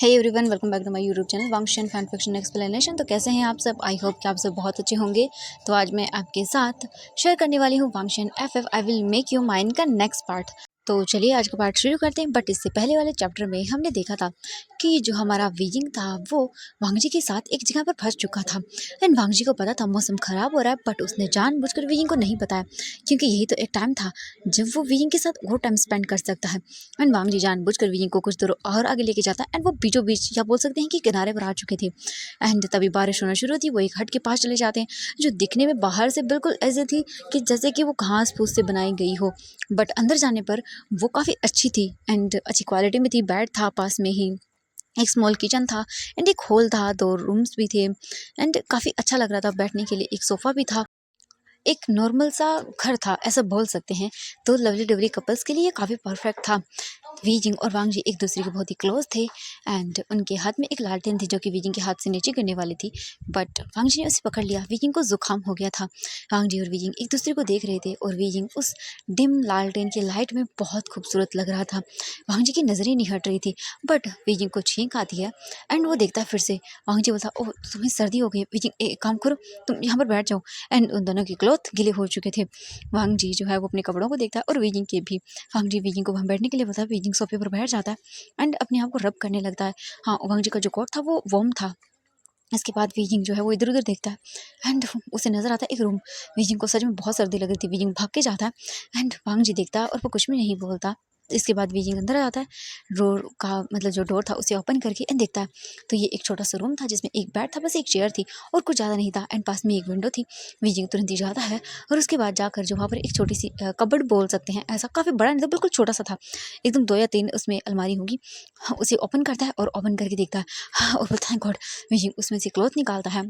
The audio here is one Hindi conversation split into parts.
Hey everyone, welcome back to my YouTube channel Wangxian fan fiction explanation. तो कैसे हैं आप सब? आई होप कि आप सब बहुत अच्छे होंगे। तो आज मैं आपके साथ शेयर करने वाली हूँ Wangxian FF I will make you mine का नेक्स्ट पार्ट। तो चलिए आज का पार्ट शुरू करते हैं। बट इससे पहले वाले चैप्टर में हमने देखा था कि जो हमारा वीजिंग था वो वांगजी के साथ एक जगह पर फंस चुका था। एंड वांगजी को पता था मौसम ख़राब हो रहा है, बट उसने जानबूझकर वीजिंग को नहीं बताया, क्योंकि यही तो एक टाइम था जब वो वीजिंग के साथ और टाइम स्पेंड कर सकता है। एंड वांगजी जानबूझकर वीजिंग को कुछ दूर और आगे लेके जाता है। एंड वो बीचों बीच या बोल सकते हैं कि किनारे पर आ चुके थे। एंड तभी बारिश होना शुरू होती। वो एक हट के पास चले जाते हैं, जो दिखने में बाहर से बिल्कुल ऐसे थी कि जैसे कि वो घास फूस से बनाई गई हो, बट अंदर जाने पर वो काफ़ी अच्छी थी एंड अच्छी क्वालिटी में थी। बेड था पास में ही, एक स्मॉल किचन था एंड एक हॉल था, 2 रूम्स भी थे एंड काफ़ी अच्छा लग रहा था बैठने के लिए। एक सोफ़ा भी था। एक नॉर्मल सा घर था, ऐसा बोल सकते हैं। तो लवली डवली कपल्स के लिए काफ़ी परफेक्ट था। वीजिंग और वांगजी एक दूसरे के बहुत ही क्लोज थे एंड उनके हाथ में एक लालटेन थी जो कि वीजिंग के हाथ से नीचे गिरने वाली थी, बट वांगजी ने उसे पकड़ लिया। वीजिंग को जुकाम हो गया था। वांगजी और वीजिंग एक दूसरे को देख रहे थे और वीजिंग उस डिम लालटेन की लाइट में बहुत खूबसूरत लग रहा था। वांगजी की नज़रें नहीं हट रही थी, बट वीजिंग को छींक आती है एंड वो देखता है फिर से। वांगजी बोलता, ओह तुम्हें सर्दी हो गई। वीजिंग एक काम करो, तुम यहाँ पर बैठ जाओ। एंड उन दोनों के क्लॉथ गीले हो चुके थे। वांगजी जो है वो अपने कपड़ों को देखता है और वीजिंग के भी। वांगजी वीजिंग को वहाँ बैठने के लिए बोलता है। वीजिंग सोफे पर बैठ जाता है एंड अपने आप को रब करने लगता है। हाँ, वांगजी का जो कोट था वो वार्म था। इसके बाद वीजिंग जो है वो इधर उधर देखता है एंड उसे नजर आता है एक रूम। वीजिंग को सच में बहुत सर्दी लग रही थी। वीजिंग भाग के जाता है एंड वांगजी देखता है और वो कुछ भी नहीं बोलता। इसके बाद वीजिंग अंदर आता है, डोर का मतलब जो डोर था उसे ओपन करके एंड देखता है तो ये एक छोटा सा रूम था जिसमें एक बेड था, बस एक चेयर थी और कुछ ज़्यादा नहीं था एंड पास में एक विंडो थी। वीजिंग तुरंत ही जाता है और उसके बाद जाकर जो वहाँ पर एक छोटी सी कबर्ड बोल सकते हैं, ऐसा काफ़ी बड़ा नहीं था, बिल्कुल छोटा सा था, एकदम 2 या 3 उसमें अलमारी होगी। हाँ, उसे ओपन करता है और ओपन करके देखता है। हाँ, और बोलता है गॉड। वीजिंग उसमें से क्लॉथ निकालता है।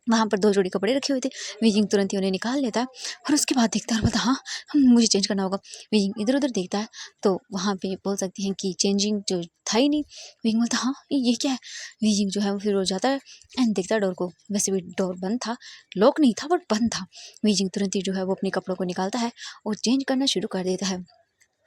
वहाँ पर 2 जोड़ी कपड़े रखे हुए थे। वीजिंग तुरंत ही उन्हें निकाल लेता है और उसके बाद देखता है और बोलता है हाँ, मुझे चेंज करना होगा। वीजिंग इधर उधर देखता है तो वहाँ पे बोल सकते हैं कि चेंजिंग जो था ही नहीं। वीजिंग बोलता है हाँ, ये क्या है। वीजिंग जो है वो फिर हो जाता है एंड देखता है डोर को। वैसे भी डोर बंद था, लॉक नहीं था बट बंद था। वीजिंग तुरंत ही जो है वो अपने कपड़ों को निकालता है और चेंज करना शुरू कर देता है।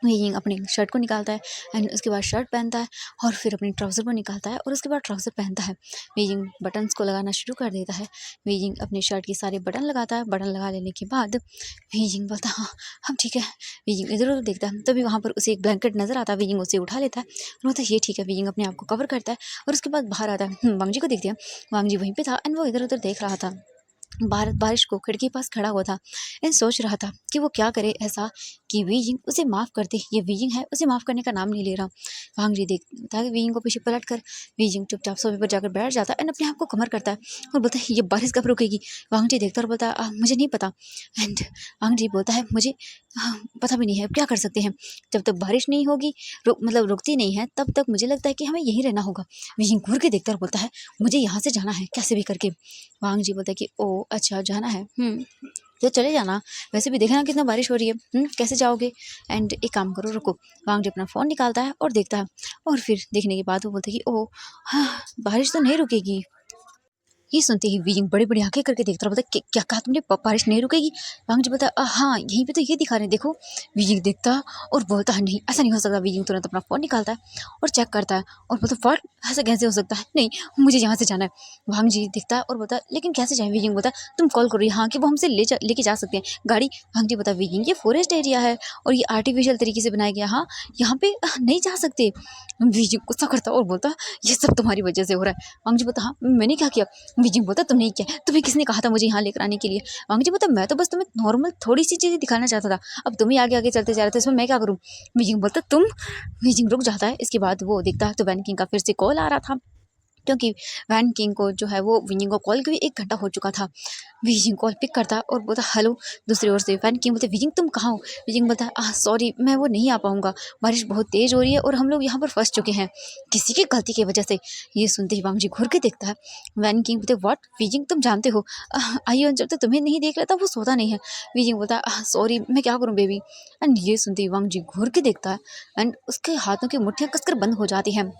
वीजिंग अपनी शर्ट को निकालता है एंड उसके बाद शर्ट पहनता है और फिर अपनी ट्राउज़र को निकालता है और उसके बाद ट्राउज़र पहनता है। वीजिंग बटन्स को लगाना शुरू कर देता है। वीजिंग अपनी शर्ट के सारे बटन लगाता है। बटन लगा लेने के बाद वीजिंग बोलता है हाँ, हम ठीक है। वीजिंग इधर उधर देखता है, तभी वहाँ पर उसे एक ब्लैंकेट नजर आता है। वीजिंग उसे उठा लेता है और बोलता है ये ठीक है। वीजिंग अपने आप को कवर करता है और उसके बाद बाहर आता है। वांगजी को देखते हैं। वांगजी वहीं पे था एंड वो इधर उधर देख रहा था। बारिश को खिड़की पास खड़ा हुआ था एंड सोच रहा था कि वो क्या करे ऐसा कि वीजिंग उसे माफ़ कर दे। ये वीजिंग है, उसे माफ़ करने का नाम नहीं ले रहा। वांगजी देखता है वीजिंग को पीछे पलट कर। वीजिंग चुपचाप सोफे पर जाकर बैठ जाता है एंड अपने आप को कमर करता है और बोलता है ये बारिश कब रुकेगी। वांगजी देखता है और बोलता है मुझे नहीं पता। एंड वांगजी बोलता है मुझे पता भी नहीं है, क्या कर सकते हैं। जब तक बारिश नहीं होगी, मतलब रुकती नहीं है, तब तक मुझे लगता है कि हमें यहीं रहना होगा। वीजिंग घूर के देखता है और बोलता है मुझे यहाँ से जाना है कैसे भी करके। वांगजी बोलता है कि ओ अच्छा जाना है, तो चले जाना। वैसे भी देखना कितना बारिश हो रही है, कैसे जाओगे। एंड एक काम करो, रुको। वांगजी अपना फ़ोन निकालता है और देखता है और फिर देखने के बाद वो बोलता है कि ओह हाँ, बारिश तो नहीं रुकेगी। ये सुनते ही वीजिंग बड़ी बड़ी आंखें करके देखता रहा। बोलता क्या कहा तुमने, बारिश नहीं रुकेगी। वांगजी बोलता हाँ, यहीं पे तो ये दिखा रहे हैं, देखो। वीजिंग देखता और बोलता है नहीं, ऐसा नहीं हो सकता। वीजिंग तुरंत अपना फ़ोन निकालता है और चेक करता है और बोलता व्हाट, ऐसा कैसे हो सकता है, नहीं मुझे यहाँ से जाना है। वांगजी दिखता है और बोलता है लेकिन कैसे जाए। वीजिंग बोलता है तुम कॉल करो यहाँ कि वो हमसे लेके जा सकते हैं गाड़ी। वांगजी बोलता है वीजिंग ये फॉरेस्ट एरिया है और ये आर्टिफिशियल तरीके से बनाया गया, हाँ यहाँ पे नहीं जा सकते। वीजिंग गुस्सा करता और बोलता ये सब तुम्हारी वजह से हो रहा है। वांगजी बोलता हाँ, मैंने क्या किया। वीजिंग बोलता तुमने क्या, तुम्हें किसने कहा था मुझे यहाँ लेकर आने के लिए। वांगजी बोलता मैं तो बस तुम्हें नॉर्मल थोड़ी सी चीज़ें दिखाना चाहता था, अब तुम ही आगे आगे चलते जा रहे थे, इसमें मैं क्या करूँ। वीजिंग बोलता तुम। वीजिंग रुक जाता है। इसके बाद वो देखता है तो वैन किंग का फिर से कॉल आ रहा था, क्योंकि वैन किंग को जो है वो वीजिंग को कॉल किए 1 घंटा हो चुका था। वीजिंग कॉल पिक करता है और बोलता हेलो। दूसरी ओर से वैन किंग बोलते वीजिंग तुम कहाँ हो। वीजिंग बोलता है सॉरी मैं वो नहीं आ पाऊंगा, बारिश बहुत तेज हो रही है और हम लोग यहाँ पर फंस चुके हैं किसी की गलती की वजह से। ये सुनते ही वांगजी घूर के देखता है। वैन किंग बोलते व्हाट। वीजिंग तुम जानते हो आइए, जब तक तुम्हें नहीं देख लेता वो सोता नहीं है। वीजिंग बोलता है सॉरी मैं क्या करूँ बेबी। एंड ये सुनते ही वांगजी घूर के देखता है एंड उसके हाथों की मुट्ठियाँ कसकर बंद हो जाती हैं।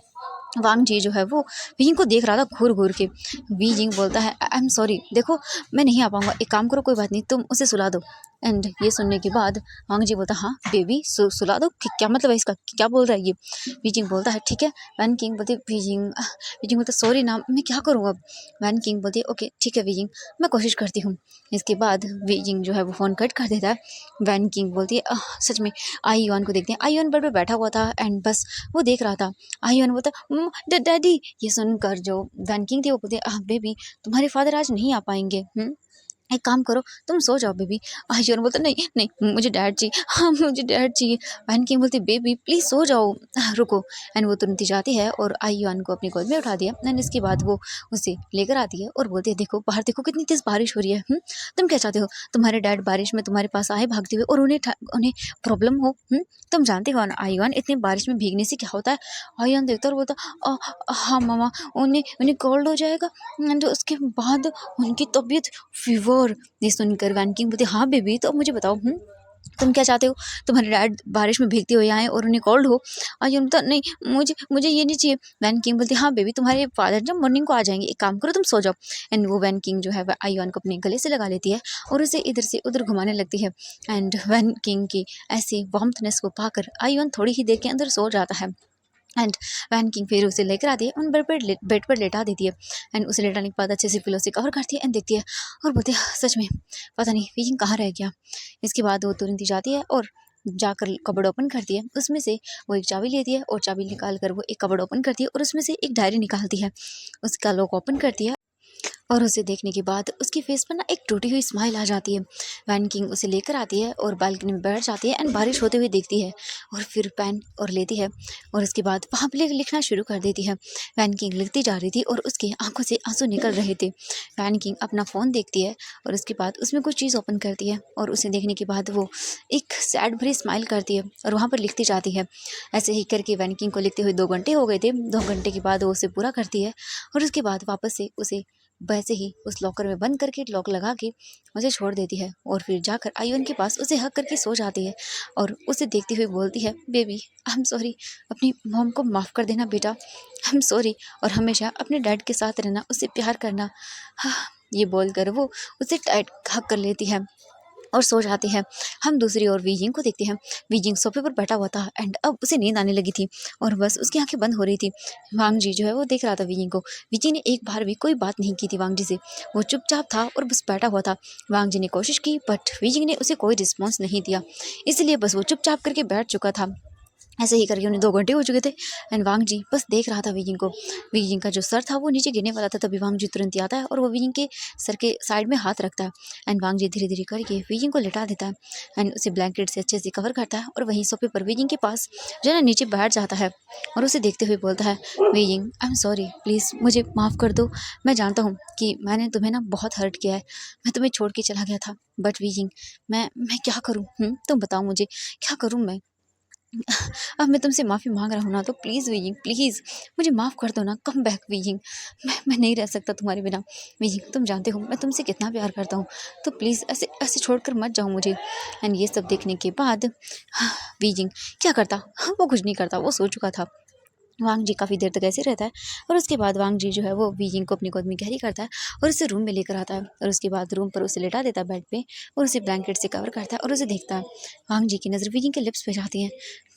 वांगजी जो है वो वीजिंग को देख रहा था घूर घूर के। वीजिंग बोलता है आई एम सॉरी, देखो मैं नहीं आ पाऊंगा, एक काम करो कोई बात नहीं तुम उसे सुला दो। एंड ये सुनने के बाद वांग जी बोलता हाँ बेबी सुला दो, क्या मतलब है इसका, क्या बोल रहा है ये। वीजिंग बोलता है ठीक है। वैन किंग बोलती वीजिंग बोलता सॉरी ना, मैं क्या करूँ अब। वैन किंग बोलती ओके ठीक है वीजिंग, मैं कोशिश करती हूँ। इसके बाद वीजिंग जो है वो फ़ोन कट कर देता है। वैन किंग बोलती है सच में। आई युआन को देखते हैं, आई युआन बेड पे बैठा हुआ था एंड बस वो देख रहा था। आई युआन बोलता डैडी। ये सुनकर जो वैन किंग थी वो बोलती है बेबी तुम्हारे फादर आज नहीं आ पाएंगे, एक काम करो तुम सो जाओ बेबी। आयुन बोलता नहीं नहीं मुझे डैड चाहिए, हाँ मुझे डैड चाहिए। बहन की बोलती बेबी प्लीज़ सो जाओ, रुको। एंड वो तुरंत ही जाती है और आयुन को अपनी गोद में उठा दिया। एंड इसके बाद वो उसे लेकर आती है और बोलती है देखो बाहर देखो कितनी तेज़ बारिश हो रही है। तुम क्या चाहते हो तुम्हारे डैड बारिश में तुम्हारे पास आए भागते हुए और उन्हें प्रॉब्लम हो। तुम जानते हो ना आयुन इतनी बारिश में भीगने से क्या होता है। आयुन देखता और बोलता हाँ मामा उन्हें उन्हें कोल्ड हो जाएगा एंड उसके बाद उनकी तबीयत फीवर। ये सुनकर वैन किंग बोलती हाँ बेबी तो अब मुझे बताओ तुम क्या चाहते हो तुम्हारे डैड बारिश में भीगते हुए आए और उन्हें कोल्ड हो। आयुन बोलता नहीं मुझे ये नहीं चाहिए। वैन किंग बोलती हाँ बेबी तुम्हारे फादर जब मॉर्निंग को आ जाएंगे, एक काम करो तुम सो जाओ। एंड वो वैन किंग जो है वह आयुन को अपने गले से लगा लेती है और उसे इधर से उधर घुमाने लगती है। एंड वैन किंग की ऐसी वार्मथनेस को पाकर आयुन थोड़ी ही देर के अंदर सो जाता है। एंड वैन किंग फिर उसे लेकर आती है, उन बेड पर लेटा देती है। एंड उसे लेटाने के बाद अच्छे से पिलो से कवर करती है एंड देखती है और बोलती है सच में पता नहीं वीजिंग कहाँ रह गया। इसके बाद वो तुरंत ही जाती है और जाकर कबर्ड ओपन करती है, उसमें से वो एक चाबी लेती है और चाबी निकाल कर वो एक कबर्ड ओपन करती है और उसमें से एक डायरी निकालती है, उसका लॉक ओपन करती है और उसे देखने के बाद उसके फेस पर ना एक टूटी हुई स्माइल आ जाती है। वैन किंग उसे लेकर आती है और बालकनी में बैठ जाती है एंड बारिश होते हुए देखती है और फिर पेन और लेती है और उसके बाद वहाँ पर लिखना शुरू कर देती है। वैन किंग लिखती जा रही थी और उसकी आंखों से आंसू निकल रहे थे। वैन किंग अपना फ़ोन देखती है और उसके बाद उसमें कुछ चीज़ ओपन करती है और उसे देखने के बाद वो एक सैड भरी स्माइल करती है और वहाँ पर लिखती जाती है। ऐसे ही करके वैन किंग को लिखते हुए 2 घंटे हो गए थे। 2 घंटे के बाद वो उसे पूरा करती है और उसके बाद वापस से उसे वैसे ही उस लॉकर में बंद करके लॉक लगा के मुझे छोड़ देती है और फिर जाकर आयुन के पास उसे हक करके सो जाती है और उसे देखती हुई बोलती है बेबी आई एम सॉरी, अपनी मॉम को माफ़ कर देना बेटा, आई एम सॉरी और हमेशा अपने डैड के साथ रहना, उससे प्यार करना। हाँ, ये बोलकर वो उसे टाइट हक कर लेती है और सो जाती है। हम दूसरी ओर वीजिंग को देखते हैं। वीजिंग सोफे पर बैठा हुआ था एंड अब उसे नींद आने लगी थी और बस उसकी आंखें बंद हो रही थी। वांग जी जो है वो देख रहा था वीजिंग को। वीजिंग ने एक बार भी कोई बात नहीं की थी वांग जी से, वो चुपचाप था और बस बैठा हुआ था। वांग जी ने कोशिश की बट वीजिंग ने उसे कोई रिस्पॉन्स नहीं दिया, इसलिए बस वो चुपचाप करके बैठ चुका था। ऐसे ही करके उन्हें 2 घंटे हो चुके थे एंड वांग जी बस देख रहा था वीजिंग को। वीजिंग का जो सर था वो नीचे गिरने वाला था, तभी वांग जी तुरंत ही आता है और वो वीजिंग के सर के साइड में हाथ रखता है एंड वांग जी धीरे धीरे करके वीजिंग को लिटा देता है एंड उसे ब्लैंकेट से अच्छे से कवर करता है और वहीं सोफे पर वीजिंग के पास जो है ना नीचे बैठ जाता है और उसे देखते हुए बोलता है wheezing I am sorry, please मुझे माफ़ कर दो। मैं जानता हूँ कि मैंने तुम्हें ना बहुत हर्ट किया है, मैं तुम्हें छोड़ के चला गया था बट वीजिंग मैं क्या करूँ, तुम बताओ मुझे क्या करूँ मैं। अब मैं तुमसे माफ़ी मांग रहा हूँ ना, तो प्लीज़ वीजिंग प्लीज़ मुझे माफ़ कर दो ना, कम बैक वीजिंग। मैं नहीं रह सकता तुम्हारे बिना वीजिंग, तुम जानते हो मैं तुमसे कितना प्यार करता हूँ, तो प्लीज़ ऐसे ऐसे छोड़कर मत जाओ मुझे। एंड ये सब देखने के बाद वीजिंग क्या करता, वो कुछ नहीं करता, वो सो चुका था। वांग जी काफ़ी देर तक ऐसे रहता है और उसके बाद वांग जी जो है वो वीजिंग को अपनी गोद में गहरी करता है और उसे रूम में लेकर आता है और उसके बाद रूम पर उसे लेटा देता है बेड पे और उसे ब्लैंकेट से कवर करता है और उसे देखता है। वांग जी की नज़र वीजिंग के लिप्स पे जाती है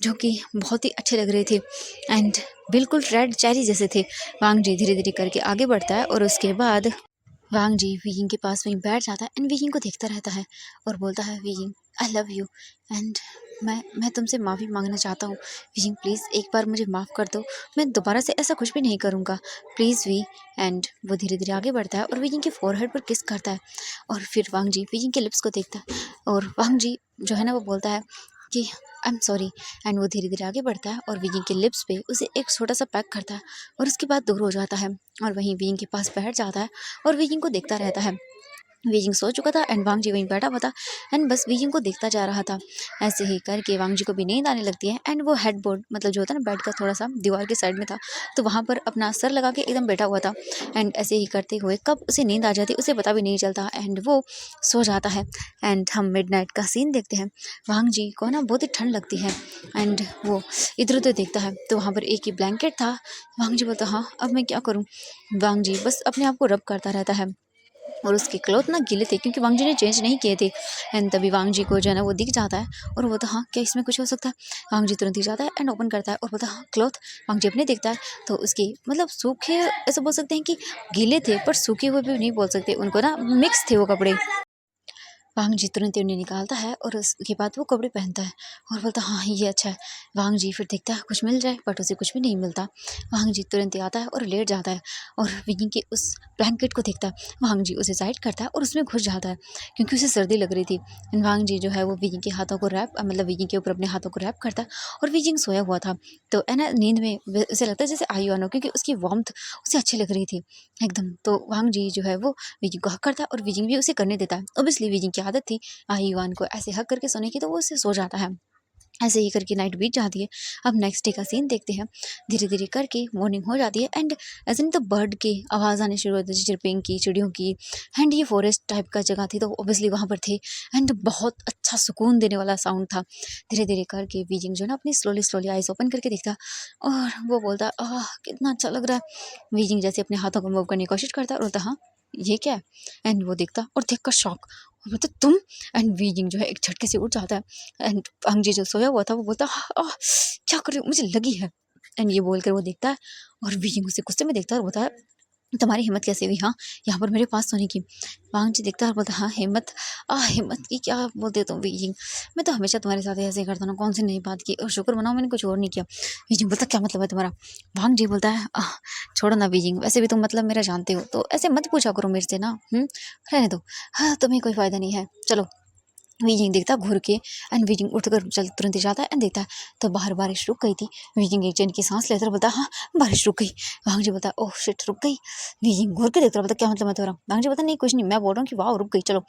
जो कि बहुत ही अच्छे लग रहे थे एंड बिल्कुल रेड चेरी जैसे थे। वांग जी धीरे धीरे करके आगे बढ़ता है और उसके बाद वांग जी वीजिंग के पास वहीं बैठ जाता है एंड वीजिंग को देखता रहता है और बोलता है wheezing I love you and मैं तुमसे माफ़ी मांगना चाहता हूँ वीजिंग, प्लीज़ एक बार मुझे माफ़ कर दो, मैं दोबारा से ऐसा कुछ भी नहीं करूँगा प्लीज़ वी। एंड वो धीरे धीरे आगे बढ़ता है और वीजिंग के फोरहेड पर किस करता है और फिर वांग जी वीजिंग के लिप्स को देखता है और वांग जी जो है ना वो बोलता है कि आई एम सॉरी। एंड वो धीरे धीरे आगे बढ़ता है और वीजिंग के लिप्स पे उसे एक छोटा सा पैक करता है और उसके बाद दूर हो जाता है और वहीं वीजिंग के पास बैठ जाता है और वीजिंग को देखता रहता है। वीजिंग सो चुका था एंड वांग जी वहीं बैठा हुआ था एंड बस वीजिंग को देखता जा रहा था। ऐसे ही करके वांग जी को भी नींद आने लगती है एंड वो हेडबोर्ड मतलब जो होता है ना बेड का थोड़ा सा दीवार के साइड में था, तो वहाँ पर अपना सर लगा के एकदम बैठा हुआ था एंड ऐसे ही करते हुए कब उसे नींद आ जाती उसे पता भी नहीं चलता एंड वो सो जाता है। एंड हम मिडनाइट का सीन देखते हैं। वांग जी को ना बहुत ही ठंड लगती है एंड वो इधर उधर देखता है तो वहाँ पर एक ही ब्लैंकेट था। वांग जी बोलता हाँ अब मैं क्या करूँ। वांग जी बस अपने आप को रब करता रहता है और उसके क्लॉथ ना गीले थे क्योंकि वांग जी ने चेंज नहीं किए थे। एंड तभी वांग जी को जो है ना वो दिख जाता है और वो बोलता हाँ क्या इसमें कुछ हो सकता है। वांग जी तुरंत ही जाता है एंड ओपन करता है और बोलता हाँ क्लॉथ। वांग जी अपने देखता है तो उसके मतलब सूखे ऐसे बोल सकते हैं कि गीले थे पर सूखे हुए भी नहीं बोल सकते, उनको ना मिक्स थे वो कपड़े। वांग जी तुरंत ही उन्हें निकालता है और उसके बाद वो कपड़े पहनता है और बोलता है हाँ ये अच्छा है। वांग जी फिर देखता है कुछ मिल जाए बट उसे कुछ भी नहीं मिलता। वांग जी तुरंत ही आता है और लेट जाता है और विकी के उस ब्लैंकेट को देखता है। वांग जी उसे साइड करता है और उसमें घुस जाता है क्योंकि उसे सर्दी लग रही थी। वांग जी जो है वो विकी के हाथों को रैप मतलब विकी के ऊपर अपने हाथों को रैप करता है और विकी सोया हुआ था तो है ना नींद में उसे लगता है जैसे आई वानो क्योंकि उसकी वार्मथ उसे अच्छी लग रही थी एकदम। तो वांग जी जो है वो विकी को हक करता है और विकी भी उसे करने देता है। ऑब्वियसली विकी की आदत थी युवान को ऐसे हक करके सोने की तो वो उससे सो जाता है। ऐसे ही करके नाइट बीत जाती है। अब नेक्स्ट डे का सीन देखते हैं। धीरे धीरे करके मॉर्निंग हो जाती है and as in the bird की आवाज़ आने शुरू होती है चिरपिंग की चिड़ियों की। एंड ये फॉरेस्ट टाइप का जगह थी तो ऑब्वियसली वहाँ पर थे एंड बहुत अच्छा सुकून देने वाला साउंड था। धीरे धीरे करके बीजिंग जो है ना अपनी स्लोली स्लोली आइज ओपन करके देखता और वो बोलता कितना अच्छा लग रहा है। बीजिंग जैसे अपने हाथों को मूव करने की कोशिश करता और बोलता हाँ ये क्या है। एंड वो देखता और देख कर शॉक बोलता तुम। एंड बीजिंग जो है एक झटके से उठ जाता है एंड अंजी जो सोया हुआ था वो बोलता क्या कर रही हो मुझे लगी है। एंड ये बोलकर वो देखता है और बीजिंग उसे गुस्से में देखता है और बोलता है तुम्हारी हिम्मत कैसे हुई हाँ यहाँ पर मेरे पास सोने की। वांग जी देखता है और बोलता हाँ हिम्मत हिम्मत की क्या बोलते हो तुम बीजिंग, मैं तो हमेशा तुम्हारे साथ ऐसे ही करता हूँ कौन सी नई बात की और शुक्र मनाओ मैंने कुछ और नहीं किया। बीजिंग बोलता क्या मतलब है तुम्हारा। वांग जी बोलता है छोड़ो ना बीजिंग वैसे भी तुम मतलब मेरा जानते हो तो ऐसे मत पूछा करो मेरे से ना रहने दो। हाँ तुम्हें कोई फ़ायदा नहीं है चलो। वीजिंग देखता घूर के एंड वीजिंग उठकर चल तुरंत ही जाता है एंड देखता है तो बाहर बारिश रुक गई थी। वीजिंग एक जन की सांस लेता बोलता हाँ बारिश रुक गई। वांग जी बोलता ओह शिट रुक गई। वीजिंग घूर के देखता बोलता क्या मतलब मैं तो रहा। वांग जी बोलता नहीं कुछ नहीं मैं बोल रहा हूँ कि वाह रुक गई चलो।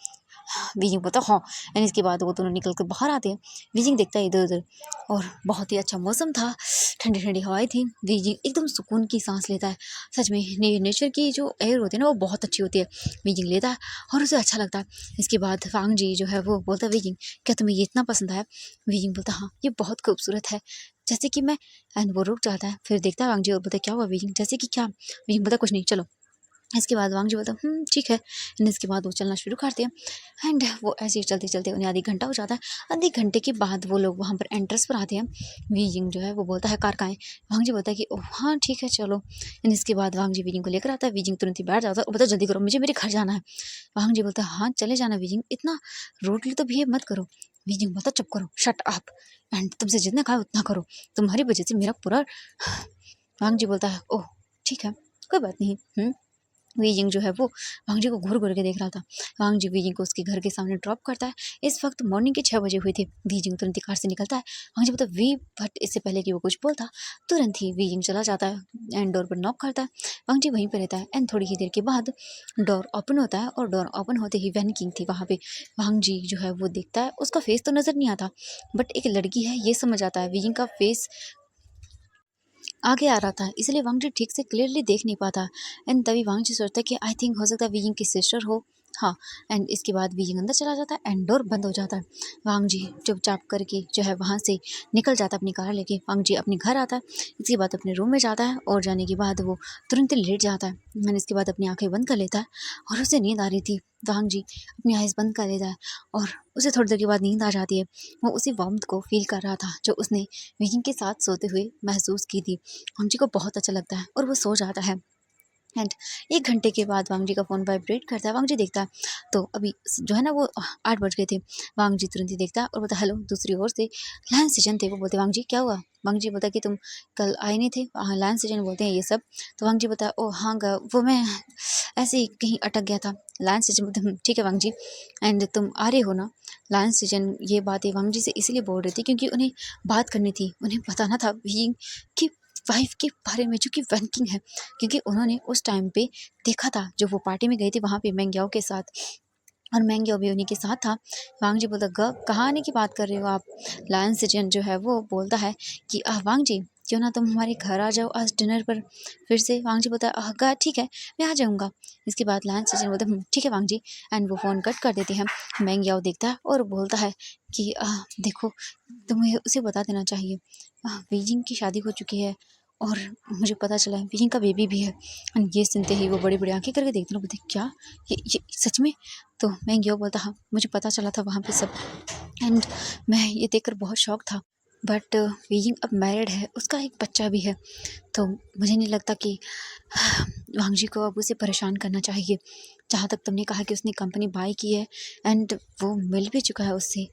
बीजिंग बोलता हाँ एंड इसके बाद वो दोनों निकल कर बाहर आते हैं। बीजिंग देखता है इधर उधर और बहुत ही अच्छा मौसम था, ठंडी ठंडी हवाएं थी। बीजिंग एकदम सुकून की सांस लेता है। सच में नेचर की जो एयर होती है ना वो बहुत अच्छी होती है। बीजिंग लेता है और उसे अच्छा लगता है। इसके बाद वांग जी जो है वो बोलता है बीजिंग क्या तुम्हें ये इतना पसंद आया। बीजिंग बोलता हाँ ये बहुत खूबसूरत है जैसे कि मैं। एंड वो रुक जाता है फिर देखता है वांग जी और बोलता क्या हुआ बीजिंग जैसे कि क्या। बीजिंग बोलता कुछ नहीं चलो। इसके बाद वांग जी बोलता ठीक है एंड इसके बाद वो चलना शुरू करते हैं एंड वो ऐसे ही चलते चलते उन्हें आधी घंटा हो जाता है। आधे घंटे के बाद वो लोग वहाँ पर एंट्रेंस पर आते हैं। वीजिंग जो है वो बोलता है कार कहाँ है। वांग जी बोलता है कि ओह हाँ ठीक है चलो। एंड इसके बाद वांग जी वीजिंग को लेकर आता है। वीजिंग तुरंत ही बैठ जाता है और बोलता जल्दी करो मुझे मेरे घर जाना है। वांग जी बोलता है हाँ चले जाना वीजिंग इतना रूडली तो बिहेव मत करो। वीजिंग बोलता चुप करो शट अप एंड तुमसे जितना कहा उतना करो तुम्हारी वजह से मेरा पूरा। वांग जी बोलता है ओह ठीक है कोई बात नहीं। वीजिंग जो है वो वांग जी को घूर घूर के देख रहा था। वांग जी वीजिंग को उसके घर के सामने ड्रॉप करता है। इस वक्त मॉर्निंग के 6 बजे हुए थे। वीजिंग तुरंत ही कार से निकलता है। वांग जी बोलता वी बट इससे पहले कि वो कुछ बोलता तुरंत ही वीजिंग चला जाता है एंड डोर पर नॉक करता है। वांग जी वहीं पर रहता है एंड थोड़ी ही देर के बाद डोर ओपन होता है और डोर ओपन होते ही वैन किंग थी वहाँ पे। वांग जी जो है वो देखता है उसका फेस तो नज़र नहीं आता बट एक लड़की है ये समझ आता है। वीजिंग का फेस आगे आ रहा था इसलिए वांग जी ठीक से क्लियरली देख नहीं पाता। एंड तभी वांग जी सोचता है कि आई थिंक हो सकता है वीइंग की सिस्टर हो। हाँ एंड इसके बाद वीइंग अंदर चला जाता है एंड डोर बंद हो जाता है। वांग जी चुपचाप करके जो है वहाँ से निकल जाता है अपनी कार लेके। वांग जी अपने घर आता है। इसके बाद अपने रूम में जाता है और जाने के बाद वो तुरंत ही लेट जाता है। मैंने इसके बाद अपनी आंखें बंद कर लेता है और उसे नींद आ रही थी। वांग जी अपनी आइज़ बंद कर लेता है और उसे थोड़ी देर के बाद नींद आ जाती है। वो उसी वार्मथ को फील कर रहा था जो उसने वीइंग के साथ सोते हुए महसूस की थी। वांग जी को बहुत अच्छा लगता है और वो सो जाता है। एंड 1 घंटे के बाद वांग जी का फ़ोन वाइब्रेट करता है। वांग जी देखता है तो अभी जो है ना वो 8 बज गए थे। वांग जी तुरंत ही देखता है और बोलता हेलो। दूसरी ओर से लायन सिजन थे वो बोलते वांग जी क्या हुआ। वांग जी बोलता कि तुम कल आए नहीं थे। लायन सिजन बोलते हैं ये सब। तो वांग जी बोलता ओ हाँ वो मैं ऐसे ही कहीं अटक गया था। लायन सिजन बोलते ठीक है वांग जी एंड तुम आ रहे हो ना। लायन सिजन ये बातें वांग जी से इसलिए बोल रही थी क्योंकि उन्हें बात करनी थी। उन्हें बताना था भी कि वाइफ के बारे में जो कि वैंकिंग है क्योंकि उन्होंने उस टाइम पे देखा था जो वो पार्टी में गई थी वहाँ पे मैंग्याओ के साथ और मैंग्याओ भी उन्हीं के साथ था। वांग जी बोलता कहाँ आने की बात कर रहे हो आप। लायन सिजन जो है वो बोलता है कि वांग जी क्यों ना तुम हमारे घर आ जाओ आज डिनर पर फिर से। वांग जी बोलता है ठीक है मैं आ जाऊँगा। इसके बाद लायन सिजन बोलता ठीक है वांग जी एंड वो फ़ोन कट कर देते हैं। मैंग्याओ देखता है और बोलता है कि देखो तुम्हें उसे बता देना चाहिए बीजिंग की शादी हो चुकी है और मुझे पता चला है वीइंग का बेबी भी है। एंड ये सुनते ही वो बड़ी बड़ी आंखें करके देखते हैं, बोलते क्या ये सच में? तो मैं यो बोलता हाँ मुझे पता चला था वहाँ पे सब। एंड मैं ये देखकर बहुत शौक था। बट वीइंग अब मैरिड है, उसका एक बच्चा भी है। तो मुझे नहीं लगता कि वांगजी को अब उसे परेशान करना चाहिए। जहाँ तक तुमने कहा कि उसने कंपनी बाय की है एंड वो मिल भी चुका है उससे,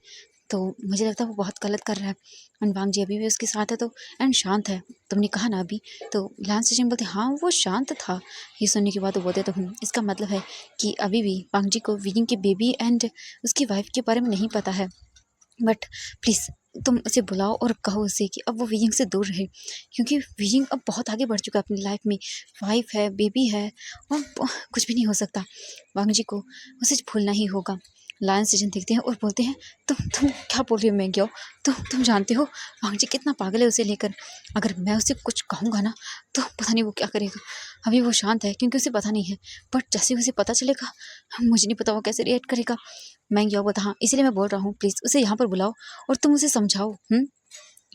तो मुझे लगता है वो बहुत गलत कर रहा है। एंड वांगजी अभी भी उसके साथ है तो एंड शांत है, तुमने कहा ना अभी। तो लांस सिजन बोलते हाँ वो शांत था। ये सुनने के बाद वो बोलते तो इसका मतलब है कि अभी भी वांगजी को वीइंग के बेबी एंड उसकी वाइफ के बारे में नहीं पता है। बट प्लीज़ तुम उसे बुलाओ और कहो उसे कि अब वो वीइंग से दूर रहे, क्योंकि वीइंग अब बहुत आगे बढ़ चुका है अपनी लाइफ में। वाइफ है, बेबी है, और कुछ भी नहीं हो सकता। वांगजी को उसे भूलना ही होगा। लायन सीजन देखते हैं और बोलते हैं तुम क्या बोल रही हो मैंग्यो? तुम जानते हो वांगजी कितना पागल है उसे लेकर। अगर मैं उसे कुछ कहूँगा ना तो पता नहीं वो क्या करेगा। अभी वो शांत है क्योंकि उसे पता नहीं है, बट जैसे उसे पता चलेगा मुझे नहीं पता वो कैसे रिएक्ट करेगा। मैं क्या बता, हाँ इसीलिए मैं बोल रहा हूँ प्लीज़ उसे यहाँ पर बुलाओ और तुम उसे समझाओ।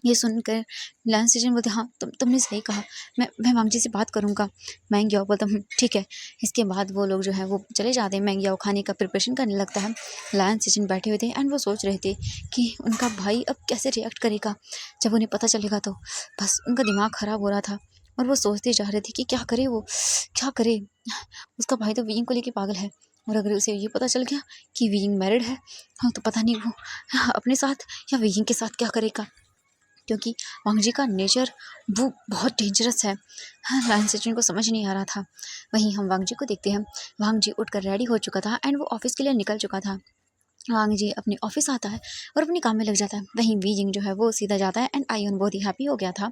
ये सुनकर लांस सीजन बोलते हाँ तुमने सही कहा, मैं वांगजी से बात करूँगा। मैंग याओ बोलता ठीक है। इसके बाद वो लोग जो है वो चले जाते हैं। मैंग याओ खाने का प्रिपरेशन करने लगता है। लांस सीजन बैठे हुए थे एंड वो सोच रहे थे कि उनका भाई अब कैसे रिएक्ट करेगा जब उन्हें पता चलेगा। तो बस उनका दिमाग ख़राब हो रहा था और वो सोचते जा रहे थे कि क्या करे वो, क्या करे। उसका भाई तो वीइंग को लेके पागल है, और अगर उसे ये पता चल गया कि वीइंग मैरिड है हाँ तो पता नहीं वो अपने साथ या वीइंग के साथ क्या करेगा, क्योंकि वांगजी का नेचर वो बहुत डेंजरस है। हाँ लायन सेचुन को समझ नहीं आ रहा था। वहीं हम वांगजी को देखते हैं। वांगजी उठकर रेडी हो चुका था एंड वो ऑफिस के लिए निकल चुका था। वांगजी अपने ऑफिस आता है और अपने काम में लग जाता है। वहीं वीजिंग जो है वो सीधा जाता है एंड आयुन बहुत ही हैप्पी हो गया था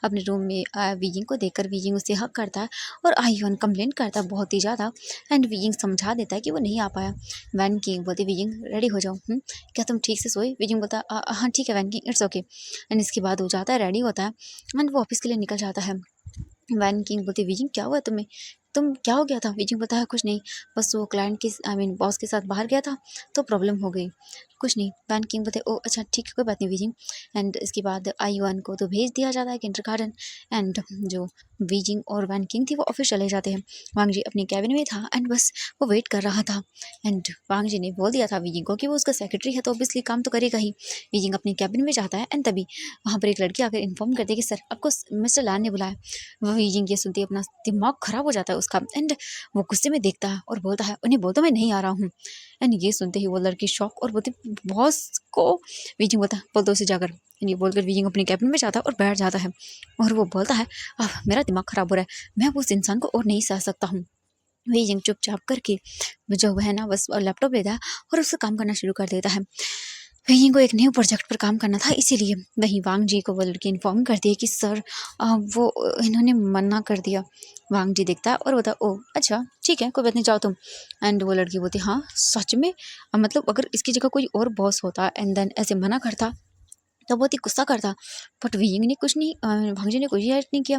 अपने रूम में। वीजिंग को देखकर वीजिंग उससे हक करता है और आयुन कंप्लेन करता है बहुत ही ज़्यादा। एंड वीजिंग समझा देता है कि वो नहीं आ पाया। वैन किंग बोलती वीजिंग रेडी हो जाओ, क्या तुम ठीक से सोए? वीजिंग बोलता हाँ ठीक है Wan King, it's okay. And इसके बाद वो जाता है, रेडी होता है एंड वो ऑफिस के लिए निकल जाता है। वैन किंग बोलती वीजिंग क्या हुआ तुम्हें, तुम क्या हो गया था? वीजिंग बोलता है कुछ नहीं, बस वो क्लाइंट के आई मीन बॉस के साथ बाहर गया था तो प्रॉब्लम हो गई, कुछ नहीं। वैन किंग बोलते ओ अच्छा ठीक है कोई बात नहीं वीजिंग। एंड इसके बाद आईवान को तो भेज दिया जाता है किंडरगार्टन। एंड जो वीजिंग और वैन किंग थी वो ऑफिस चले जाते हैं। वांग जी अपने कैबिन में था एंड बस वो वेट कर रहा था। एंड वांग जी ने बोल दिया था वीजिंग को कि वो उसका सेक्रेटरी है तो ऑब्वियसली काम तो करेगा ही। वीजिंग अपने कैबिन में जाता है एंड तभी वहाँ पर एक लड़की आकर इन्फॉर्म करती है कि सर आपको मिस्टर लान ने बुलाया। वही जिंग ये सुनती है अपना दिमाग खराब हो जाता है उसका एंड वो गुस्से में देखता है और बोलता है उन्हें बोलता मैं नहीं आ रहा हूँ। एंड ये सुनते ही वो लड़की शॉक और बोलती बॉस को। वीजिंग बोलता है बोल दो उसे जाकर। एंड ये बोलकर वीजिंग अपने कैबिन में जाता है और बैठ जाता है और वो बोलता है अब मेरा दिमाग खराब हो रहा है, मैं उस इंसान को और नहीं सह सकता हूँ। वीजिंग चुपचाप करके जो है ना बस लैपटॉप लेता है और उससे काम करना शुरू कर देता है। वहीं को एक न्यू प्रोजेक्ट पर काम करना था इसीलिए। वहीं वांग जी को वो लड़की इन्फॉर्म करती है कि सर वो इन्होंने मना कर दिया। वांग जी देखता है और बोलता ओ अच्छा ठीक है कोई बात नहीं जाओ तुम। एंड वो लड़की बोलती हाँ सच में, मतलब अगर इसकी जगह कोई और बॉस होता एंड देन ऐसे मना करता तो बहुत ही गुस्सा करता। बट विंग ने कुछ नहीं वांग जी ने कुछ रिएक्ट नहीं किया।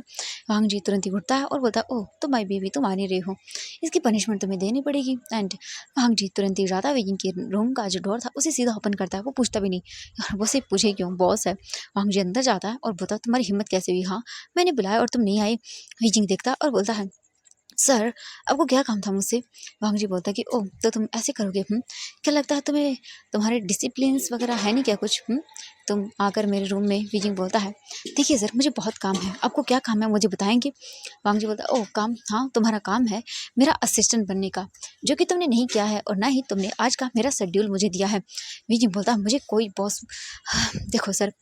वांग जी तुरंत ही उठता है और बोलता है ओह तो माय बेबी तुम आ नहीं रहे हो, इसकी पनिशमेंट तुम्हें देनी पड़ेगी। एंड वांग जी तुरंत ही जाता है विंग के रूम का जो डोर था उसे सीधा ओपन करता है, वो पूछता भी नहीं यार वो सिर्फ पूछे क्यों बॉस है। वांग जी अंदर जाता है और बोलता तुम्हारी हिम्मत कैसे हुई, हाँ मैंने बुलाया और तुम नहीं आए। विजिंग देखता है और बोलता है सर आपको क्या काम था मुझसे? वांग जी बोलता है कि ओह तो तुम ऐसे करोगे, क्या लगता है तुम्हें तुम्हारे डिसिप्लिन्स वगैरह है नहीं क्या कुछ? तुम आकर मेरे रूम में। विजिंग बोलता है देखिए सर मुझे बहुत काम है, आपको क्या काम है मुझे बताएंगे? वांग जी बोलता है ओह काम, हाँ तुम्हारा काम है मेरा असिस्टेंट बनने का, जो कि तुमने नहीं किया है और ना ही तुमने आज का मेरा शेड्यूल मुझे दिया है। विजिंग बोलता है मुझे कोई बॉस देखो सर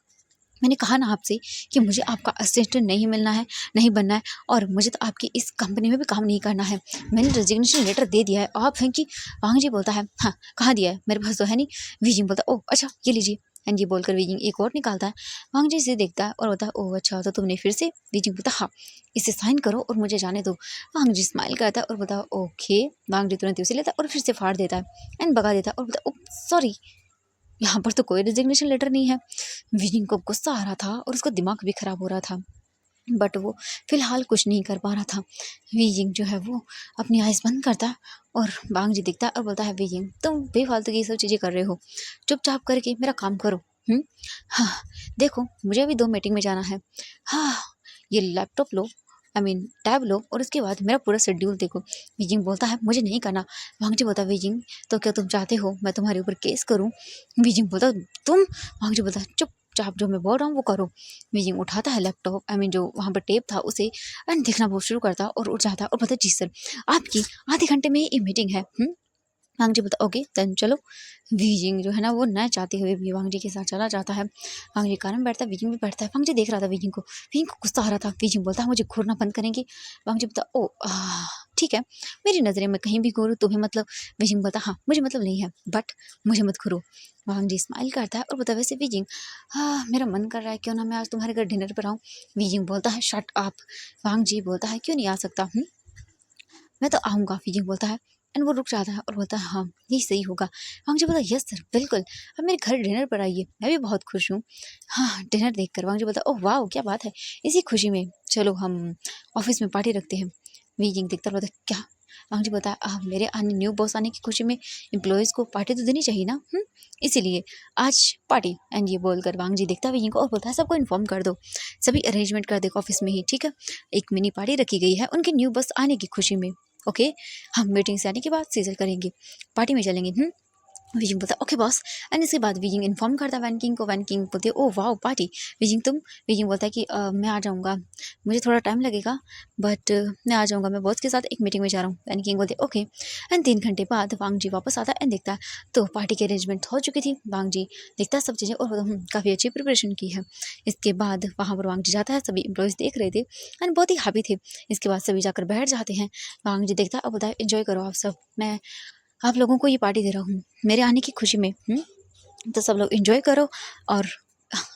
मैंने कहा ना आपसे कि मुझे आपका असिस्टेंट नहीं मिलना है, नहीं बनना है, और मुझे तो आपकी इस कंपनी में भी काम नहीं करना है। मैंने रेजिग्नेशन लेटर दे दिया है। आप हैं कि? वांग जी बोलता है हाँ कहाँ दिया है, मेरे पास तो है नहीं। वीजिंग बोलता है ओह अच्छा ये लीजिए। एंड ये बोलकर वीजिंग एक और निकालता है। वांग जी इसे देखता है और बोलता है ओह अच्छा तो तुमने फिर से। वीजिंग बोलता हाँ इसे साइन करो और मुझे जाने दो। वांग जी स्माइल करता है और बोलता है ओके। वांग जी तुरंत उसे लेता है और फिर से फाड़ देता है एंड भगा देता है और बोलता है ओह सॉरी यहाँ पर तो कोई रेजिग्नेशन लेटर नहीं है। विजिंग को गुस्सा आ रहा था और उसका दिमाग भी खराब हो रहा था, बट वो फिलहाल कुछ नहीं कर पा रहा था। विजिंग जो है वो अपनी आइज़ बंद करता है और वांग जी दिखता है और बोलता है विजिंग तुम बेफालतू की ये सब चीज़ें कर रहे हो, चुपचाप करके मेरा काम करो। हाँ देखो मुझे अभी 2 मीटिंग में जाना है। हाँ ये लैपटॉप लो, टैब लो और उसके बाद मेरा पूरा शेड्यूल देखो। बीजिंग बोलता है मुझे नहीं करना। वांगजी बोलता है बीजिंग तो क्या तुम चाहते हो मैं तुम्हारे ऊपर केस करूँ? बीजिंग बोलता तुम। वांगजी बोलता है चुपचाप जो मैं बोल रहा हूँ वो करो। बीजिंग उठाता है लैपटॉप जो वहाँ पर टेप था उसे एंड देखना बहुत शुरू करता और उठ जाता और बोलता जी सर आपकी आधे घंटे में ये मीटिंग है। वांगजी बोलता ओके देन चलो। बीजिंग जो है ना वो न चाहते हुए भी वांगजी के साथ चला जाता है। वांगजी कार में बैठता है, बीजिंग भी बैठता है। वांगजी देख रहा था बीजिंग को गुस्सा आ रहा था। बीजिंग बोलता है मुझे घूरना बंद करेंगे? वांगजी बोलता ओ ठीक है, मेरी नज़रें में कहीं भी घूरो तुम्हें मतलब। बीजिंग बोलता हाँ मुझे मतलब नहीं है बट मुझे मत घूरो। वांगजी स्माइल करता है और बोलता वैसे बीजिंग मेरा मन कर रहा है क्यों ना मैं आज तुम्हारे घर डिनर पर आऊँ। बीजिंग बोलता है शट अप। वांगजी बोलता है क्यों नहीं आ सकता? मैं तो आऊँगा। बीजिंग बोलता है एंड वो रुक जाता है और बोलता है हाँ यही सही होगा। वांगजी बोलता यस सर बिल्कुल, अब मेरे घर डिनर पर आइए, मैं भी बहुत खुश हूँ। हाँ डिनर देखकर वांगजी बोलता ओह वाह क्या बात है, इसी खुशी में चलो हम ऑफिस में पार्टी रखते हैं। बीजिंग देखता बोलता क्या? वांगजी बोलता है मेरे आने न्यू बॉस आने की खुशी में एम्प्लॉयज़ को पार्टी तो देनी चाहिए ना, इसीलिए आज पार्टी। एंड ये बोलकर वांगजी देखता है बीजिंग को और बोलता है सबको इन्फॉर्म कर दो, सभी अरेंजमेंट कर दे ऑफिस में ही, ठीक है। एक मिनी पार्टी रखी गई है उनके न्यू बॉस आने की खुशी में। ओके हम मीटिंग से आने के बाद सीजर करेंगे, पार्टी में चलेंगे। बीजिंग बोलता ओके बॉस। एंड इसके बाद बीजिंग इन्फॉर्म करता है वैन किंग को। वैन किंग बोलती है ओ वाह पार्टी। बीजिंग तुम? बीजिंग बोलता है कि मैं आ जाऊँगा, मुझे थोड़ा टाइम लगेगा बट मैं आ जाऊँगा, मैं बॉस के साथ एक मीटिंग में जा रहा हूँ। वैन किंग बोलती है ओके। एंड 3 घंटे बाद वांगजी वापस आता है एंड देखता है तो पार्टी की अरेंजमेंट हो चुकी थी। वांगजी देखता है सब चीज़ें और बोलता काफ़ी अच्छी प्रिपरेशन की है। इसके बाद वहाँ पर वांगजी जाता है, सभी एम्प्लॉयज़ देख रहे थे एंड बहुत ही हैप्पी थे। इसके बाद सभी जाकर बैठ जाते हैं। वांगजी देखता है और बोलता है इन्जॉय करो आप सब, मैं आप लोगों को ये पार्टी दे रहा हूँ मेरे आने की खुशी में। तो सब लोग एंजॉय करो और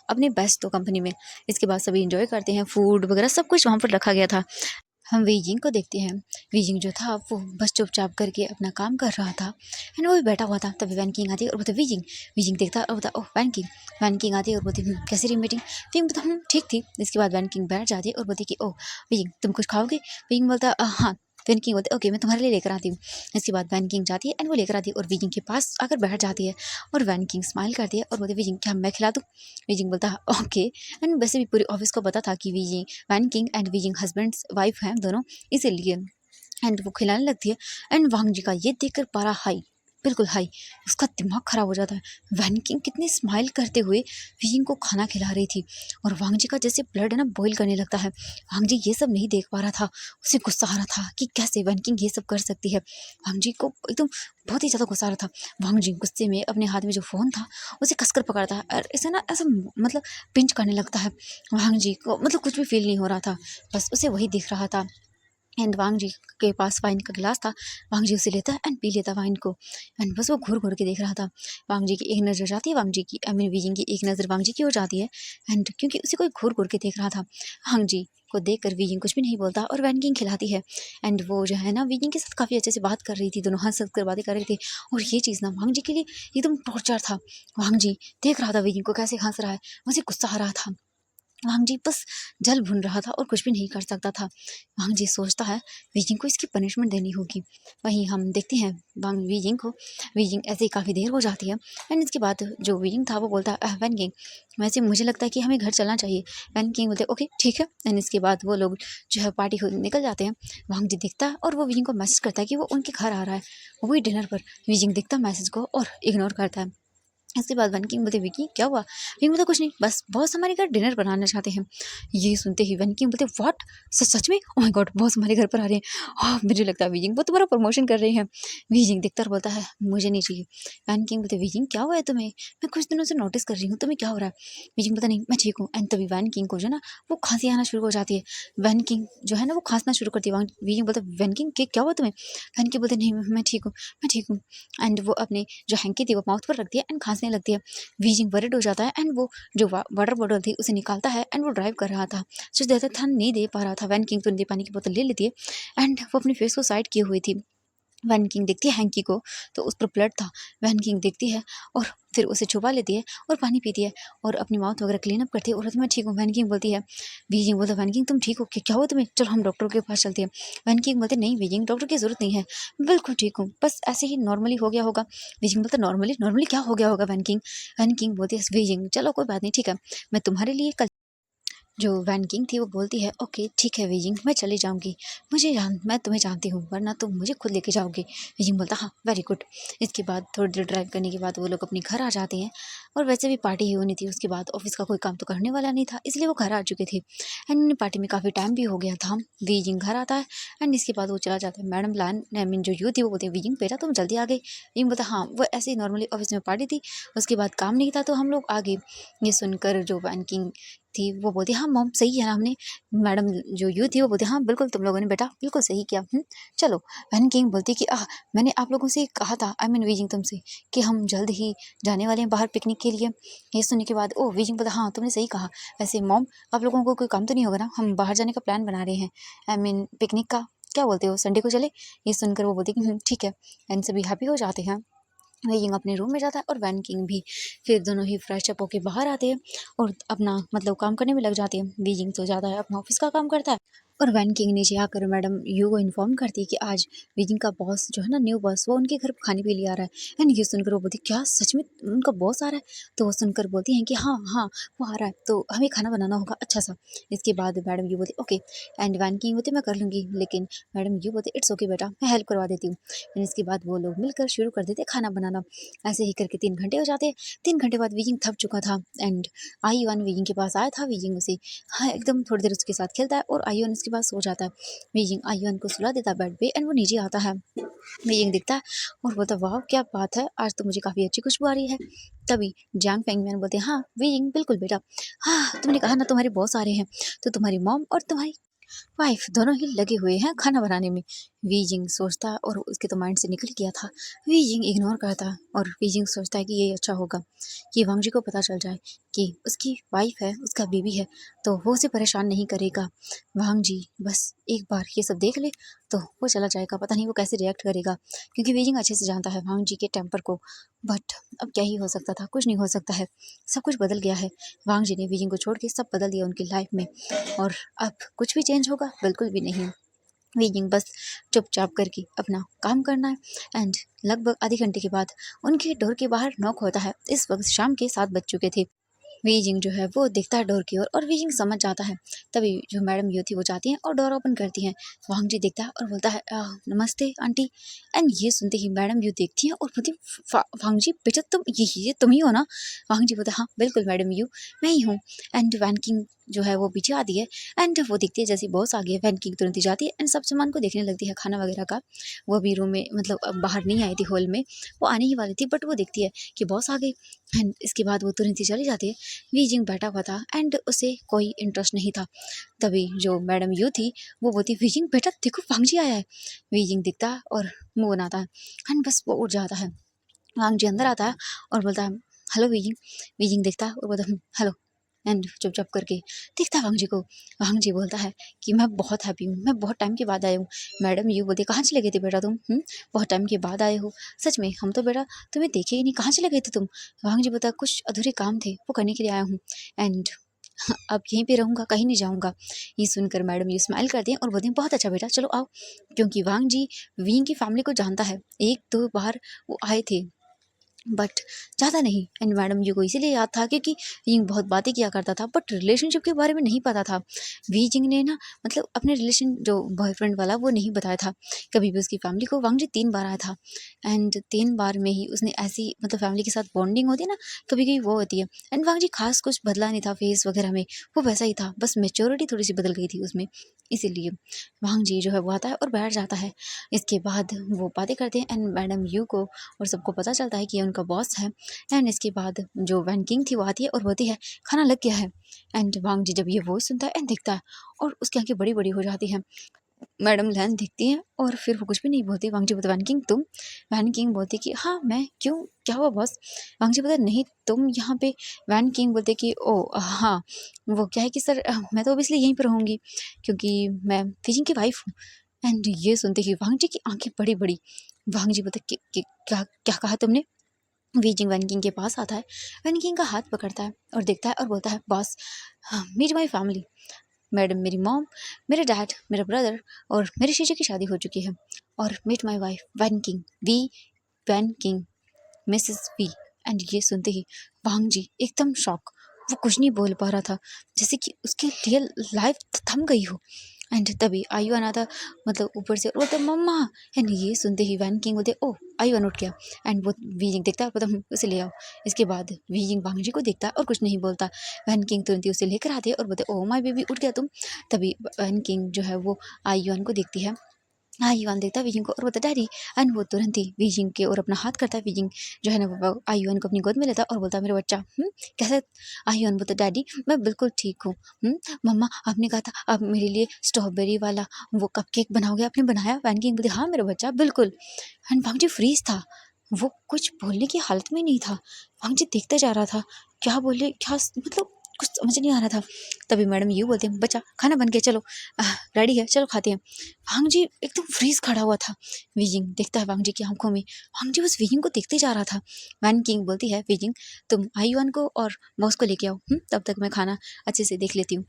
अपने बेस्ट दो कंपनी में। इसके बाद सभी एंजॉय करते हैं, फूड वगैरह सब कुछ वहाँ पर रखा गया था। हम वीजिंग को देखते हैं। वीजिंग जो था वो बस चुपचाप करके अपना काम कर रहा था एंड वो भी बैठा हुआ था। तभी वैन किंग आती है और बोलते वीजिंग। वीजिंग देखता है और बोलता ओह वैन किंग। वैन किंग आती है और बोलती कैसी रही मीटिंग? वीजिंग बोलता ठीक थी। इसके बाद वैन किंग बैठ जाती है और बोलती कि ओह वीजिंग तुम कुछ खाओगे? वीजिंग बोलता हाँ। वैन किंग बोलते ओके मैं तुम्हारे लिए लेकर आती हूँ। इसके बाद वैन किंग जाती है एंड वो लेकर आती है और वीजिंग के पास आकर बैठ जाती है और वैन किंग स्माइल करती है और बोलती वीजिंग क्या मैं खिला दूँ? वीजिंग बोलता है ओके। एंड वैसे भी पूरे ऑफिस को पता था कि Weijing Wan King and Weijing husband wife हैं दोनों, इसीलिए एंड वो खिलाने लगती है। एंड वांगजी का ये देखकर पारा हाई, बिल्कुल हाई, उसका दिमाग खराब हो जाता है। वैन किंग कितनी स्माइल करते हुए वीजिंग को खाना खिला रही थी और वांगजी का जैसे ब्लड है ना बॉईल करने लगता है। वांगजी ये सब नहीं देख पा रहा था, उसे गुस्सा आ रहा था कि कैसे वैन किंग ये सब कर सकती है। वांगजी को एकदम बहुत ही ज़्यादा गुस्सा आ रहा था। वांगजी गुस्से में अपने हाथ में जो फ़ोन था उसे कसकर पकड़ता है और इसे ना ऐसा मतलब पिंच करने लगता है। वांगजी को मतलब कुछ भी फील नहीं हो रहा था, बस उसे वही दिख रहा था। एंड वांगजी के पास वाइन का गिलास था। वांगजी उसे लेता है एंड पी लेता वाइन को एंड बस वो घूर घूर के देख रहा था। वांगजी की एक नज़र जाती है वांगजी की वीजिंग की एक नज़र वांगजी की हो जाती है एंड क्योंकि उसे कोई घूर घूर के देख रहा था। वांगजी को देखकर वीजिंग कुछ भी नहीं बोलता और वैन किंग खिलाती है एंड वो जो है ना वीजिंग के साथ काफ़ी अच्छे से बात कर रही थी, दोनों हंस हंस कर बातें कर रहे थे और ये चीज़ ना वांगजी के लिए एकदम टॉर्चर था। वांगजी देख रहा था वीजिंग को कैसे हंस रहा है, मुझे गुस्सा आ रहा था। वांगजी बस जल भुन रहा था और कुछ भी नहीं कर सकता था। वांगजी सोचता है वीजिंग को इसकी पनिशमेंट देनी होगी। वहीं हम देखते हैं वीजिंग को। वीजिंग ऐसे ही काफ़ी देर हो जाती है एंड इसके बाद जो वीजिंग था वो बोलता है वैन किंग वैसे मुझे लगता है कि हमें घर चलना चाहिए। वैन किंग बोलते ओके ठीक है एंड इसके बाद वो लोग जो है पार्टी हो निकल जाते हैं। वांगजी दिखता है और वो वीजिंग को मैसेज करता है कि वो उनके घर आ रहा है, वही डिनर पर। वीजिंग दिखता है मैसेज को और इग्नोर करता है। इसके बाद वन किंग बोलते विकी क्या हुआ? विकी बोलता कुछ नहीं, बस बॉस हमारे घर डिनर बनाना चाहते हैं। ये सुनते ही वन किंग बोलते व्हाट, सच सच में? ओह माय गॉड बॉस हमारे घर पर आ रहे हैं। मुझे लगता है वीजिंग वो तुम्हारा प्रमोशन कर रहे हैं। वीजिंग देखता और बोलता है मुझे नहीं चाहिए। वन किंग बोलते वीजिंग क्या हुआ है तुम्हें? मैं कुछ दिनों से नोटिस कर रही हूँ, तुम्हें क्या हो रहा है? वीजिंग बोलता नहीं मैं ठीक हूँ। एंड तभी वैन किंग को जो है ना वो खांसी आना शुरू हो जाती है। वैन किंग जो है ना वो खांसना शुरू करती है। वीजिंग बोलता वैन किंग क्या हुआ तुम्हें? वैन किंग बोलते नहीं मैं ठीक हूँ, मैं ठीक हूँ। एंड वो अपने जो हैंकी थी वो माउथ पर रखती है एंड खांसने लगती है। वीजिंग वरिड हो जाता है एंड वो जो वाटर बॉटल थी उसे निकालता है एंड वो ड्राइव कर रहा था, कुछ देर तक था नहीं दे पा रहा था। वैन किंग तुरंत पानी की बोतल ले लेती है एंड वो अपने फेस को साइड किए हुई थी। वैन किंग देखती है हैंकी को तो उस पर ब्लड था। वैन किंग देखती है और फिर उसे छुपा लेती है और पानी पीती है और अपनी माउथ वगैरह क्लीन अप करती है और बोलती, मैं ठीक हूँ। वैन किंग बोलती है, वीजिंग बोलता वैन किंग तुम ठीक हो क्या हुआ तुम्हें? चलो हम डॉक्टर के पास चलते हैं। वैन किंग बोलते नहीं वीजिंग डॉक्टर की जरूरत नहीं है, बिल्कुल ठीक हूँ, बस ऐसे ही नॉर्मली हो गया होगा। वीजिंग बोलता नॉर्मली नॉर्मली क्या हो गया होगा वैन किंग? वैन किंग बोलती है वीजिंग चलो कोई बात नहीं ठीक है, मैं तुम्हारे लिए कल जो वैन किंग थी वो बोलती है ओके ठीक है वीजिंग, मैं चली जाऊंगी, मैं तुम्हें जानती हूँ वरना तुम मुझे खुद लेके जाओगे। वीजिंग बोलता हाँ वेरी गुड। इसके बाद थोड़ी देर ड्राइव करने के बाद वो लोग अपने घर आ जाते हैं और वैसे भी पार्टी ही होनी थी, उसके बाद ऑफिस का कोई काम तो करने वाला नहीं था इसलिए वो घर आ चुके थे एंड पार्टी में काफ़ी टाइम भी हो गया था। वीजिंग घर आता है एंड इसके बाद वो चला जाता है। मैडम लान आई मीन जो यू थी वो बोलती है वीजिंग बेटा तुम जल्दी आ गए। वीजिंग बोलता हाँ वो ऐसे ही नॉर्मली ऑफिस में पार्टी थी, उसके बाद काम नहीं था तो हम लोग आ गए। ये सुनकर जो वैन किंग थी वो बोलती हाँ मॉम सही है ना हमने। मैडम जो यू थी वो बोलती हाँ बिल्कुल तुम लोगों ने बेटा बिल्कुल सही किया। चलो। वैन किंग बोलती कि मैंने आप लोगों से कहा था आई मीन वीजिंग तुमसे कि हम जल्द ही जाने वाले हैं बाहर पिकनिक के लिए। ये सुनने के बाद ओ वीजिंग बोलता हाँ तुमने सही कहा। वैसे मॉम आप लोगों को कोई काम तो नहीं होगा ना, हम बाहर जाने का प्लान बना रहे हैं आई मीन पिकनिक का, क्या बोलते हो संडे को चले। ये सुनकर वो बोलती कि ठीक है एंड सभी हैप्पी हो जाते हैं। वीजिंग अपने रूम में जाता है और वैन किंग भी। फिर दोनों ही फ्रेश अप होके बाहर आते हैं और अपना मतलब काम करने में लग जाते हैं। वीजिंग तो जाता है अपना ऑफिस का काम करता है और वैन किंग नीचे आकर मैडम यू को इन्फॉर्म करती है कि आज वीजिंग का बॉस जो है ना न्यू बॉस वो उनके घर खाने के लिए आ रहा है। एंड ये सुनकर वो बोलती क्या सच में उनका बॉस आ रहा है। तो वो सुनकर बोलती हैं कि हाँ हाँ वो आ रहा है तो हमें खाना बनाना होगा अच्छा सा। इसके बाद मैडम यू बोलती ओके एंड वैन किंग बोलती मैं कर लूँगी, लेकिन मैडम यू बोलती इट्स ओके बेटा मैं हेल्प करवा देती हूँ। एंड इसके बाद वो लोग मिलकर शुरू कर देते खाना बनाना। ऐसे ही करके 3 घंटे हो जाते। 3 घंटे बाद वीजिंग थक चुका था एंड आईवन वीजिंग के पास आया था। वीजिंग उसे हाँ एकदम थोड़ी देर उसके साथ खेलता है और आईवन उसके पास सो जाता है। वीजिंग आईवन को सुला देता है बेड पे एंड वो नीचे आता है। वीजिंग दिखता है और बोलता है वाह क्या बात है आज तो मुझे काफ़ी अच्छी खुशबू आ रही है। तभी जैंग फेंगमैन बोलते हैं हाँ वीजिंग बिल्कुल बेटा, हाँ तुमने कहा ना तुम्हारे बॉस आ रहे हैं तो तुम्हारी मॉम और तुम्हारी वाइफ दोनों ही लगे हुए हैं खाना बनाने में। वीजिंग सोचता है और उसके तो माइंड से निकल गया था। वीजिंग इग्नोर करता है और वीजिंग सोचता है कि ये अच्छा होगा कि वांग जी को पता चल जाए कि उसकी वाइफ है उसका बेबी है तो वो उसे परेशान नहीं करेगा। वांग जी बस एक बार ये सब देख ले तो वो चला जाएगा, पता नहीं वो कैसे रिएक्ट करेगा क्योंकि वीजिंग अच्छे से जानता है वांग जी के टेम्पर को। बट अब क्या ही हो सकता था, कुछ नहीं हो सकता है, सब कुछ बदल गया है। वांग जी ने वीजिंग को छोड़ के सब बदल दिया उनकी लाइफ में और अब कुछ भी चेंज होगा बिल्कुल भी नहीं। वीजिंग बस चुपचाप करके अपना काम करना है एंड लगभग आधे घंटे के बाद उनके डोर के बाहर नॉक होता है। इस वक्त शाम के 7 बज चुके थे। वीजिंग जो है वो देखता है डोर की ओर और वीजिंग समझ जाता है। तभी जो मैडम यू थी वो जाती हैं और डोर ओपन करती हैं। वांग जी देखता है और बोलता है नमस्ते आंटी। एंड ये सुनते ही मैडम यू देखती है और बोलती वांग जी बेटा तुम ये तुम ही हो ना। वांग जी बोलता हाँ बिल्कुल मैडम यू मैं ही हूँ। एंड वैन किंग जो है वो पीछे आती है एंड वो देखती है जैसे बॉस आ गया वैन किंग तुरंत ही जाती है एंड सब सामान को देखने लगती है खाना वगैरह का। वो भी रूम में मतलब बाहर नहीं आई थी हॉल में, वो आने ही वाली थी बट वो देखती है कि बॉस आ गए एंड इसके बाद वो तुरंत ही चली जाती है। वीजिंग बैठा हुआ था एंड उसे कोई इंटरेस्ट नहीं था। तभी जो मैडम यू थी वो बोलती वीजिंग बेटा देखो वांग जी आया है। वीजिंग दिखता है और मुंह बनाता है एंड बस वो उठ जाता है। वांग जी अंदर आता है और बोलता है हेलो वीजिंग। वीजिंग देखता है और बोलता है हेलो एंड चुपचाप करके देखता है वांग जी को। वांग जी बोलता है कि मैं बहुत हैप्पी हूँ, मैं बहुत टाइम के बाद आया हूँ। मैडम यू बोलती कहाँ चले गए थे बेटा तुम, बहुत टाइम के बाद आए हो। सच में हम तो बेटा तुम्हें देखे ही नहीं, कहाँ चले गए थे तुम। वांग जी बोलता कुछ अधूरे काम थे वो करने के लिए आया हूँ एंड अब यहीं पे रहूँगा कहीं नहीं जाऊँगा। ये सुनकर मैडम ये स्माइल करती हैं और बोलती हैं बहुत अच्छा बेटा चलो आओ, क्योंकि वांग जी विंग की फैमिली को जानता है। एक दो बार वो आए थे बट ज़्यादा नहीं एंड मैडम जी को इसीलिए याद था क्योंकि यिंग बहुत बातें किया करता था बट रिलेशनशिप के बारे में नहीं पता था। वी जिंग ने ना मतलब अपने रिलेशन जो बॉयफ्रेंड वाला वो नहीं बताया था कभी भी उसकी फैमिली को। वांग जी 3 बार आया था एंड 3 बार में ही उसने ऐसी मतलब फैमिली के साथ बॉन्डिंग होती है ना कभी कभी वो होती है। एंड वांग जी खास कुछ बदला नहीं था फेस वगैरह में, वो वैसा ही था बस मेच्योरिटी थोड़ी सी बदल गई थी उसमें। इसीलिए वांग जी जो है वो आता है और बैठ जाता है। इसके बाद वो बातें करते हैं एंड मैडम यू को और सबको पता चलता है कि ये उनका बॉस है। एंड इसके बाद जो वैन किंग थी वो आती है और बोलती है खाना लग गया है। एंड वांग जी जब ये वॉइस सुनता है एंड दिखता है और उसकी आंखें बड़ी बड़ी हो जाती हैं। मैडम लैन दिखती हैं और फिर वो कुछ भी नहीं बोलती। वांग जी बोलते वैन किंग तुम। वैन किंग बोलती कि हाँ मैं क्यों क्या हुआ बॉस। वांग जी बोलते नहीं तुम यहाँ पे। वैन किंग बोलते कि ओ हाँ वो क्या है कि सर मैं तो ऑब्वियसली यहीं पर रहूँगी क्योंकि मैं फिजिंग की वाइफ हूँ। एंड ये सुनते ही वांग जी की आंखें बड़ी बड़ी। वांग जी बोलते कि क्या क्या कहा तुमने। वीजिंग वैन किंग के पास आता है, वैन किंग का हाथ पकड़ता है और देखता है और बोलता है boss meet my family. Madam मेरी मॉम, मेरे डैड, मेरा ब्रदर और मेरी शीशे की शादी हो चुकी है। और meet my wife Wan King V Wan King Mrs V. And ये सुनते ही वांग जी एकदम शॉक वो कुछ नहीं बोल पा रहा था, जैसे कि उसकी रियल लाइफ थम गई हो। एंड तभी आयुआन आता, मतलब ऊपर से, और बोलता मम्मा। एंड ये सुनते ही वैन किंग बोलते ओह, आयुआन उठ गया। एंड वो वीजिंग देखता है, बोलता उसे ले आओ। इसके बाद वीजिंग वांगजी को देखता है और कुछ नहीं बोलता। वैन किंग तुरंत ही उसे लेकर आते हैं और बोलते ओह माय बेबी, उठ गया तुम। तभी वैन किंग जो है वो आयुआन को देखती है। आयुआन देखता है वीजिंग को और बोलता डैडी। एंड वो तुरंत ही वीजिंग के और अपना हाथ करता है। वीजिंग जो है ना वो आयुआन को अपनी गोद में लेता है और बोलता है मेरा बच्चा कैसे। आयुआन बोलता डैडी मैं बिल्कुल ठीक हूँ। मम्मा आपने कहा था आप मेरे लिए स्ट्रॉबेरी वाला वो कपकेक बनाओगे, आपने बनाया। वैन किंग बोलती हाँ मेरा बच्चा बिल्कुल। एंड वांगजी फ्रीज था, वो कुछ बोलने की हालत में नहीं था। वांगजी देखते जा रहा था, क्या बोले क्या, मतलब कुछ समझ नहीं आ रहा था। तभी मैडम यू बोलते हैं बच्चा खाना बन के चलो, रेडी है चलो खाते हैं। वांगजी एकदम फ्रीज खड़ा हुआ था। वीजिंग देखता है वांगजी की आंखों में, वांगजी बस वीजिंग को देखते जा रहा था। वैन किंग बोलती है वीजिंग तुम आयुआन को और बॉस को लेके आओ, तब तक मैं खाना अच्छे से देख लेती हूँ।